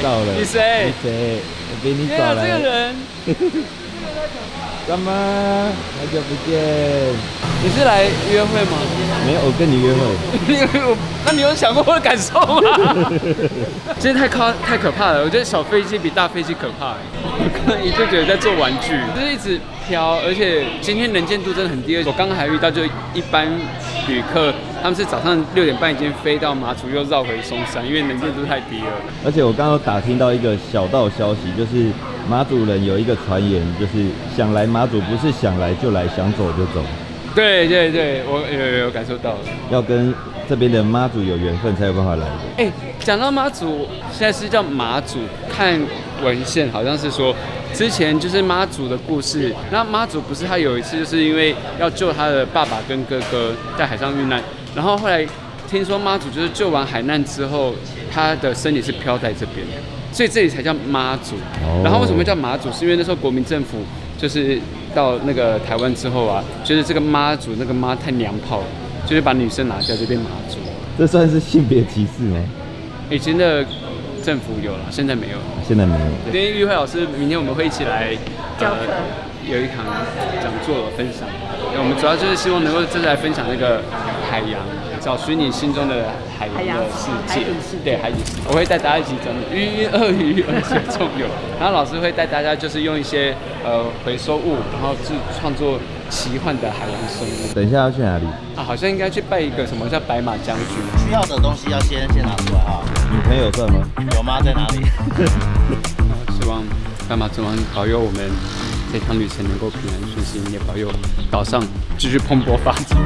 到了。你谁？你谁？我比你早来。这个人。干嘛？好久不见。你是来约会吗？没有，我跟你约会。那你有想过我的感受吗？真的太可怕了！我觉得小飞机比大飞机可怕。我刚刚一直觉得在做玩具，就是一直飘，而且今天能见度真的很低。我刚刚还遇到，就一般旅客，他们是早上6点半已经飞到马祖，又绕回松山，因为能见度太低了。而且我刚刚打听到一个小道消息，就是马祖人有一个传言，就是想来马祖不是想来就来，想走就走。对，我有感受到了，要跟这边的妈祖有缘分才有办法来的。讲到妈祖，现在是叫马祖，看文献好像是说，之前就是妈祖的故事。那妈祖不是他有一次就是因为要救他的爸爸跟哥哥在海上遇难，然后后来听说妈祖就是救完海难之后，他的身体是飘在这边的，所以这里才叫妈祖。然后为什么会叫马祖？是因为那时候国民政府就是到那个台湾之后啊，就是这个妈祖那个妈太娘炮了，就是把女生拿掉就变马祖。这算是性别歧视吗？以前的政府有了，现在没有。现在没有。今天玉慧老师，明天我们会一起来教课，有一堂讲座分享。我们主要就是希望能够这次来分享那个海洋，找寻你心中的海洋的世界。对，海底世界。我会带大家一起讲鱼、鳄鱼、而且重游。然后老师会带大家就是用一些回收物，然后去创作奇幻的海洋生物。等一下要去哪里？好像应该去拜一个什么叫白马将军。需要的东西要先拿出来哈。女朋友算吗？有吗？在哪里？希望白马尊王保佑我们这趟旅程能够平安顺心，也保佑岛上继续蓬勃发展。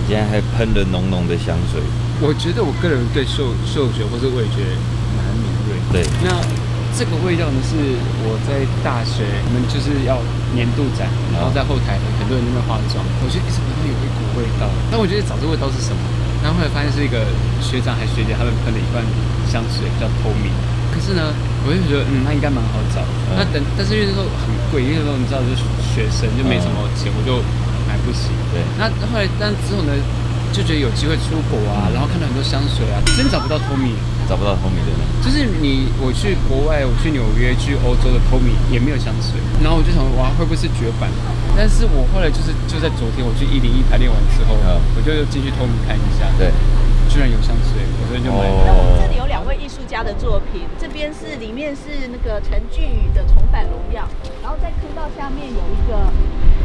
今天还喷了浓浓的香水。我觉得我个人对嗅觉或是味觉蛮敏锐。对。那这个味道呢，是我在大学，我们就是要年度展，然后在后台很多人在那边化妆，我觉得一直闻到有一股味道，但我觉得找这味道是什么？然后后来发现是一个学长还学姐他们喷了一罐香水叫透明。可是呢，我就觉得那应该蛮好找。但是因为那时候很贵，因为那时候你知道就是学生就没什么钱，我就买不起。对。那后来但之后呢，就觉得有机会出国啊，然后看到很多香水啊，真找不到透明。找不到透明的呢？就是我去国外，我去纽约、去欧洲的透明也没有香水，然后我就想，哇，会不会是绝版？但是我后来就在昨天我去101排练完之后，我就进去透明看一下，对，居然有香水，我昨天就买了。那我们这里有2位艺术家的作品，这边是里面是那个陈俊宇的《重返荣耀》，然后在坑道下面有一个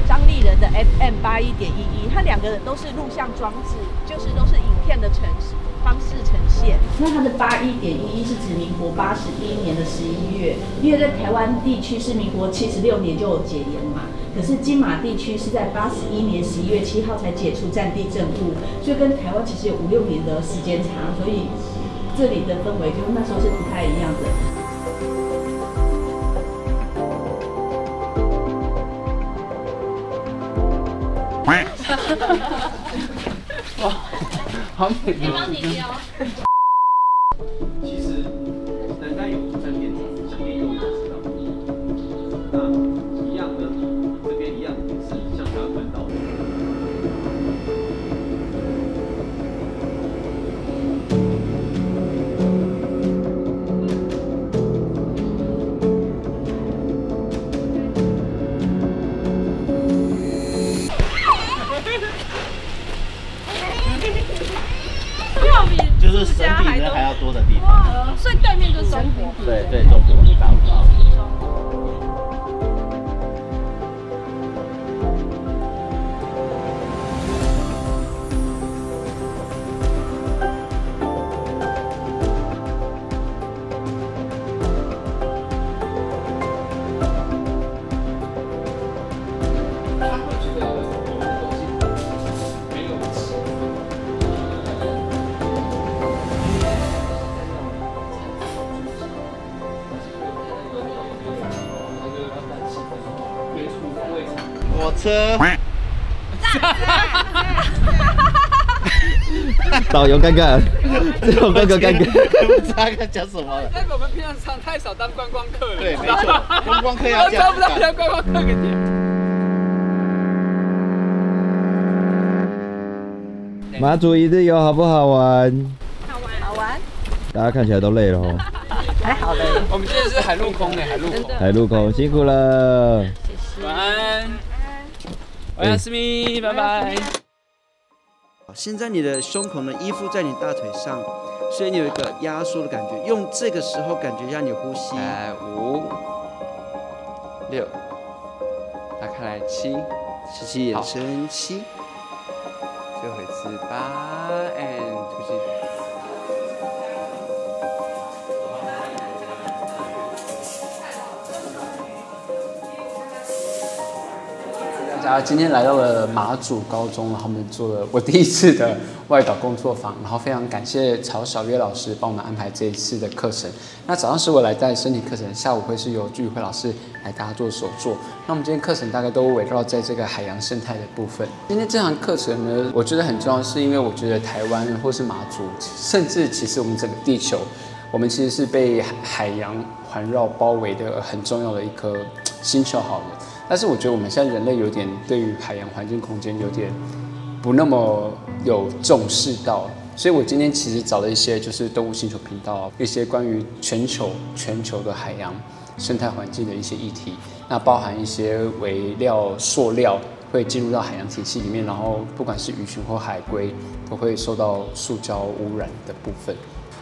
张立人的 FM81.11，他2个人都是录像装置，就是都是影片的方式呈现。那它的81.11是指民国81年的11月，因为在台湾地区是民国76年就有解严嘛，可是金马地区是在81年11月7号才解除战地政务，所以跟台湾其实有5、6年的时间差，所以这里的氛围就那时候是不太一样的。哇，好美！可以帮你雕。其实人家有正面，正面有知道。那一样的，这边一样也是向下翻到的。就是神比人还要多的地方。所以对面就是中国。对，中国大陆。火车。导游尴尬，这种哥哥尴尬，不知道该讲什么了。但我们平常太少当观光客了。对，没错，观光客要这样。不到当观光客给你。马祖一日游好不好玩？好玩。大家看起来都累了哦。还好嘞。我们今天是海陆空的海陆空。海陆空辛苦了。谢谢。晚安。晚安，思密，拜拜。现在你的胸口呢依附在你大腿上，所以你有一个压缩的感觉。用这个时候感觉一下你的呼吸。来5、6，打开来7，吸气，眼神7，最后一次8 ，and 吐气。大家今天来到了马祖高中，然后我们做了我第一次的外岛工作坊，然后非常感谢曹小月老师帮我们安排这一次的课程。那早上是我来带身体课程，下午会是由居宇辉老师来大家做手作。那我们今天课程大概都围绕在这个海洋生态的部分。今天这堂课程呢，我觉得很重要，是因为我觉得台湾或是马祖，甚至其实我们整个地球，我们其实是被海洋环绕包围的很重要的一颗星球好了。但是我觉得我们现在人类有点对于海洋环境空间有点不那么有重视到，所以我今天其实找了一些就是动物星球频道一些关于全球的海洋生态环境的一些议题，那包含一些微料、塑料会进入到海洋体系里面，然后不管是鱼群或海龟都会受到塑胶污染的部分。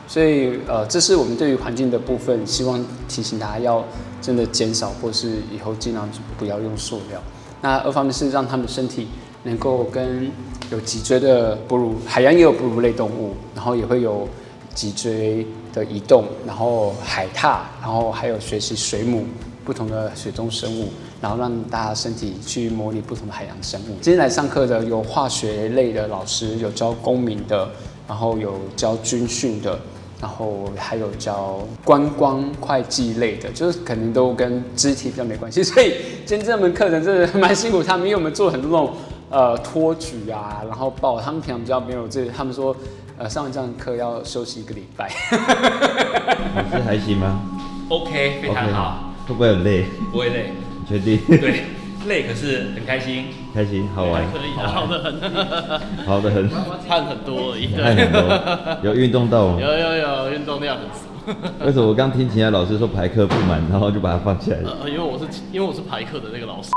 所以这是我们对于环境的部分，希望提醒大家要真的减少，或是以后尽量不要用塑料。那二方面是让他们身体能够跟有脊椎的哺乳，海洋也有哺乳类动物，然后也会有脊椎的移动，然后海獭，然后还有学习水母不同的水中生物，然后让大家身体去模拟不同的海洋生物。今天来上课的有化学类的老师，有教公民的，然后有教军训的。然后还有教观光会计类的，就是可能都跟肢体比较没关系，所以今天这门课程真的蛮辛苦他们，因为我们做很多那种托举啊，然后抱，他们平常比较没有这，他们说上完这堂课要休息1个礼拜。老师还行吗 ？OK， 非常好。会不会很累？不会累。你确定？对。累可是很开心，开心好玩，可以好的很，好的很，汗很多而已，汗很多，有运动到吗？有运动量很足。为什么我刚听其他老师说排课不满，然后就把它放起来了？因为我是排课的那个老师。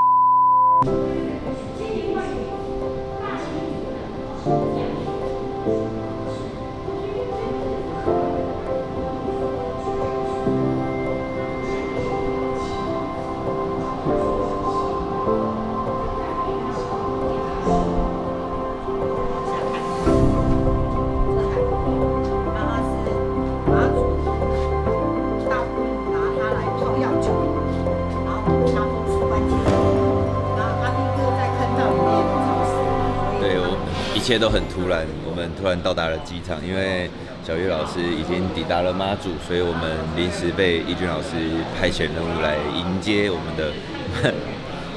一切都很突然，我们突然到达了机场，因为小月老师已经抵达了马祖，所以我们临时被义军老师派遣任务来迎接我们的，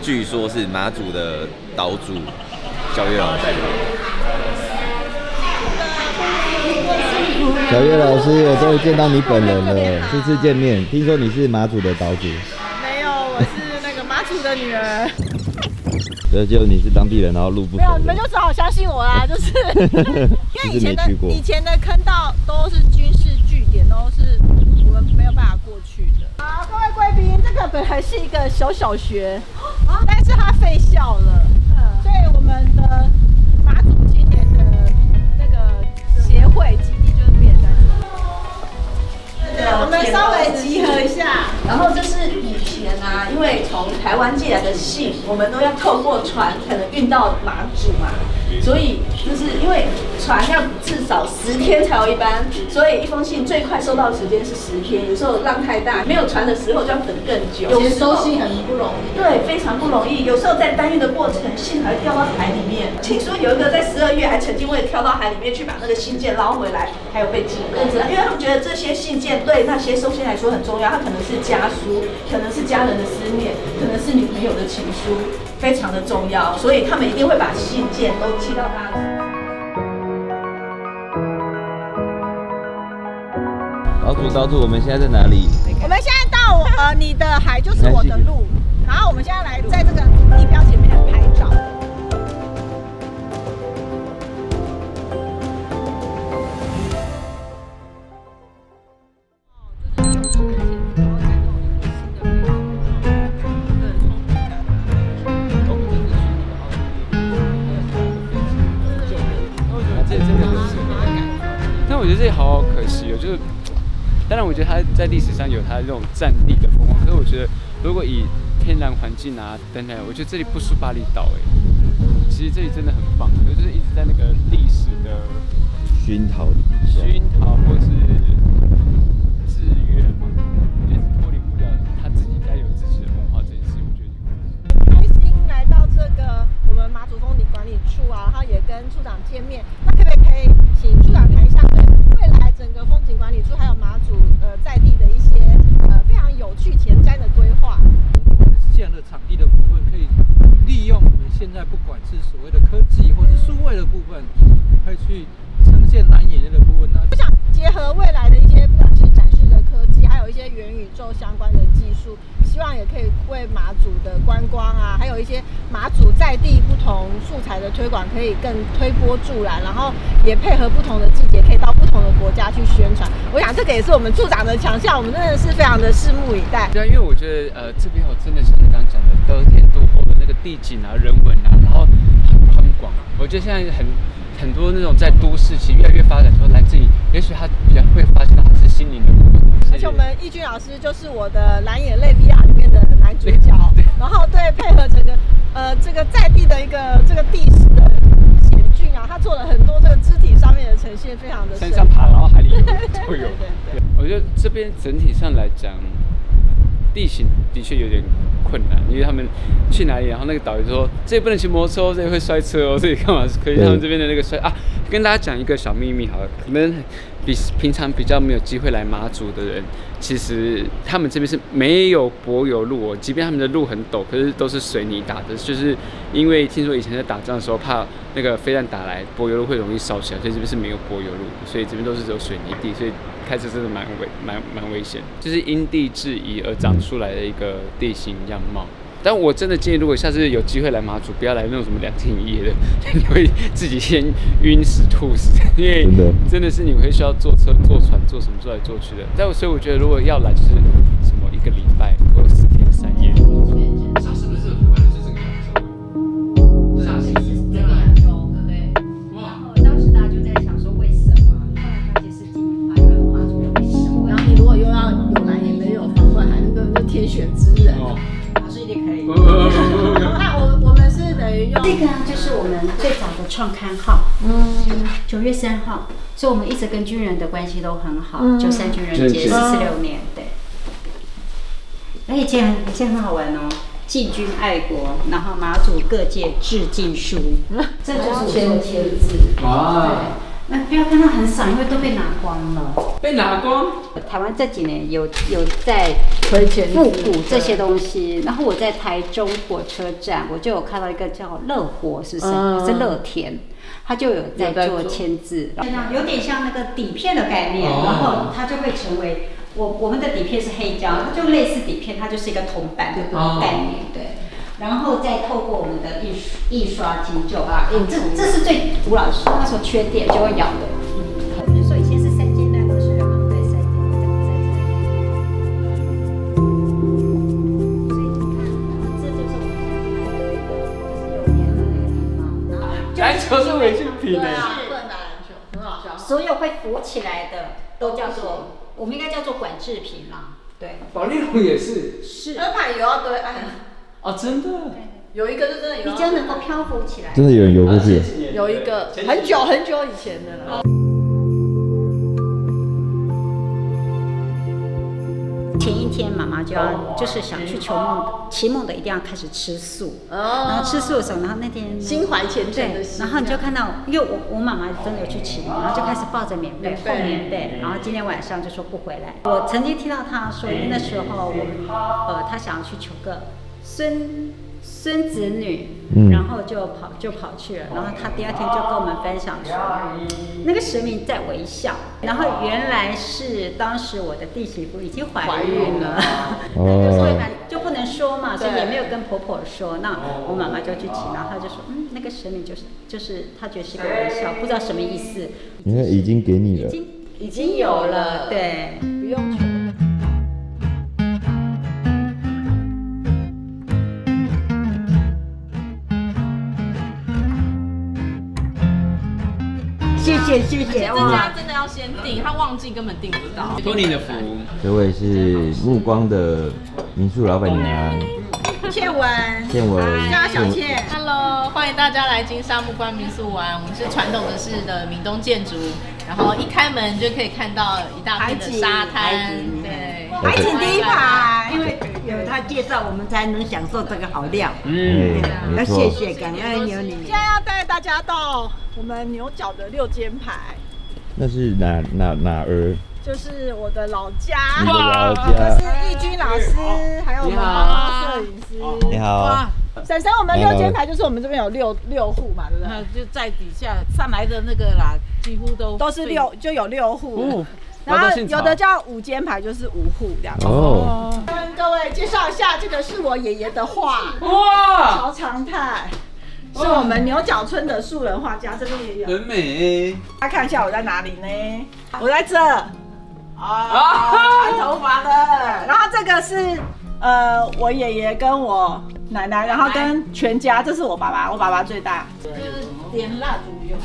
据说是马祖的岛主小月老师。小月老师，我终于见到你本人了，初次见面。听说你是马祖的岛主？没有，我是那个马祖的女儿。就你是当地人，然后路不熟。没有，你们就只好相信我啦，就是因为以前的坑道都是军事据点，都是我们没有办法过去的。好，各位贵宾，这个本来是一个小学，但是它废校了，所以我们的马祖今年的那个协会基地就是变成这样。我们稍微集合一下，然后这是以前啊，因为从台湾寄来的信，我们都要透过船可能运到马祖嘛，所以就是因为船要至少10天才有一班，所以一封信最快收到的时间是10天，有时候浪太大，没有船的时候就要等更久。有时候收信很不容易，对，非常不容易。有时候在搬运的过程，信还会掉到海里面。听说有一个在12月还曾经为了跳到海里面去把那个信件捞回来，还有被警告，因为他们觉得这些信件对那些收信来说很重要，它可能是家书，可能是家人的思念，可能是女朋友的情书，非常的重要，所以他们一定会把信件都寄到大陆。岛主，我们现在在哪里？我们现在到你的海就是我的路，然后我们现在来在这个地标前面拍照。的很深。但我觉得这里好可惜哦，就是当然我觉得它在历史上有它这种战地的风光，可是我觉得如果以天然环境啊等等，我觉得这里不输巴厘岛哎。其实这里真的很棒，就是一直在那个历史的熏陶或是制约嘛，我觉得脱离不了他自己该有自己的文化这件事，我觉得开心来到这个我们马祖风景管理处啊，然后也跟处长见面。那可不可以请处长谈一下对未来整个风景管理处还有马祖在地的一些非常有趣前瞻的规划？这样的场地的部分，可以利用我们现在不管是所谓的科技或是数位的部分，会去呈现蓝眼泪的部分。我想结合未来的一些不管是展示的科技，还有一些元宇宙相关的技术，希望也可以为马祖的观光啊，还有一些马祖在地不同素材的推广，可以更推波助澜，然后也配合不同的季节，可以到不同的国家去宣传。我想这个也是我们处长的强项，我们真的是非常的拭目以待。对啊，因为我觉得这边真的像你刚刚讲的得天独厚的那个地景啊、人文啊，然后很宽广。我觉得现在很多那种在都市其实越来越发展说来这里，也许他比较会发现到他是心灵的部分。而且我们义军老师就是我的蓝眼泪 VR 里面的男主角，然后对配合整个这个在地的一个这个地势的险峻啊，他做了很多这个肢体上面的呈现，非常的山上爬，然后海里游都有。我觉得这边整体上来讲，地形的确有点困难，因为他们去哪里，然后那个导游说这里不能骑摩托车哦，这里会摔车哦，这里干嘛？可以他们这边的那个摔啊，跟大家讲一个小秘密好了，可能平常比较没有机会来马祖的人，其实他们这边是没有柏油路哦，即便他们的路很陡，可是都是水泥打的，就是因为听说以前在打仗的时候怕那个飞弹打来，柏油路会容易烧起来，所以这边是没有柏油路的，所以这边都是只有水泥地，所以开车真的蛮危险，就是因地制宜而长出来的一个地形样貌。但我真的建议，如果下次有机会来马祖，不要来那种什么2天1夜的，你会自己先晕死吐死，因为真的是你会需要坐车、坐船、坐什么坐来坐去的。但所以我觉得，如果要来，就是什么1个礼拜或4天3夜。它是不是台湾是这个样子？上次是这个样子，对。然后当时大家就在想说为什么，后来发现是金银花，因为马祖有为什么。然后你如果又要有蓝也没有方块，还能够那天选之人。一定可以。那我们是等于用这个就是我们最早的创刊号，9月3号，所以我们一直跟军人的关系都很好。93军人节46年，对。而且以前很好玩哦，敬军爱国，然后马祖各界致敬书，这就是我的签字。哇！那不要看到很少，因为都被拿光了。被拿光？台湾这几年有在复古这些东西，然后我在台中火车站，我就有看到一个叫乐活，是不是？还是乐田？他就有在做签字，有点像那个底片的概念，然后它就会成为我们的底片是黑胶，它就类似底片，它就是一个铜板的概念，对。然后再透过我们的印刷机就这是最古老的，那时候缺电就会咬的。就是说以前是3间蛋，都是人们在3间在。所以你看，这就是我们就是有年的那个地方。篮球是违禁品的，不能打篮球，很好笑。所有会浮起来的都叫做，我们应该叫做管制品啦。对，保丽龙也是。是。那盘游要对，哦，真的。有一个就真的有，比较能够漂浮起来。真的有人游过去？有一个很久很久以前的了。前一天妈妈就是想去求梦，祈梦的一定要开始吃素。然后吃素的时候，然后那天心怀虔诚的心。然后你就看到，因为我妈妈真的有去祈梦，然后就开始抱着棉被厚棉被，然后今天晚上就说不回来。我曾经听到她说，因为那时候她想要去求个孙子女，然后就跑去了，然后他第2天就跟我们分享说，那个神明在微笑，然后原来是当时我的弟媳妇已经怀孕了，就不能说嘛，所以也没有跟婆婆说。那我妈妈就去祈，然后她就说，那个神明就是她觉得是个微笑，不知道什么意思。因为已经给你了，已经有了，对，不用求。谢谢谢谢谢。这家真的要先订，他忘记根本订不到。托你的福。这位是目光的民宿老板娘倩文，叫小倩。Hello， 欢迎大家来金沙目光民宿玩。我们是传统的式的闽东建筑，然后一开门就可以看到一大片的沙滩，对，海景第一排，因为有他介绍，我们才能享受这个好料。要谢谢，感恩有你。现在要带大家到我们牛角的6间牌，那是哪儿？就是我的老家，你的老家，这是义军老师，还有我们妈摄影师。你好，婶婶，我们6间牌就是我们这边有六户嘛，对不对？就在底下上来的那个啦，几乎都是就有6户。然后有的叫5间牌，就是5户这样。哦，跟各位介绍一下，这个是我爷爷的画，哇，曹长泰，是我们牛角村的素人画家，这边也有，很美。大家看一下我在哪里呢？我在这。长头发的，然后这个是我爷爷跟我奶奶，然后跟全家，这是我爸爸，我爸爸最大。就是点蜡烛有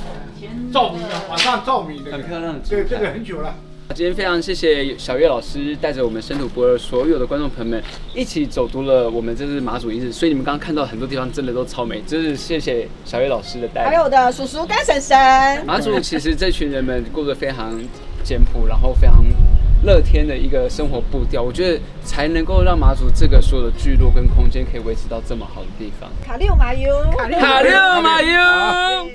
照明的，晚上照明的，很漂亮。对，这个很久了。今天非常谢谢小月老师带着我们深土博尔所有的观众朋友们一起走读了我们这次马祖一日，所以你们刚刚看到很多地方真的都超美，就是谢谢小月老师的带领。还有我的叔叔跟婶婶。马祖其实这群人们过得非常简朴，然后非常乐天的一个生活步调，我觉得才能够让马祖这个所有的聚落跟空间可以维持到这么好的地方。卡六马油，卡六马油。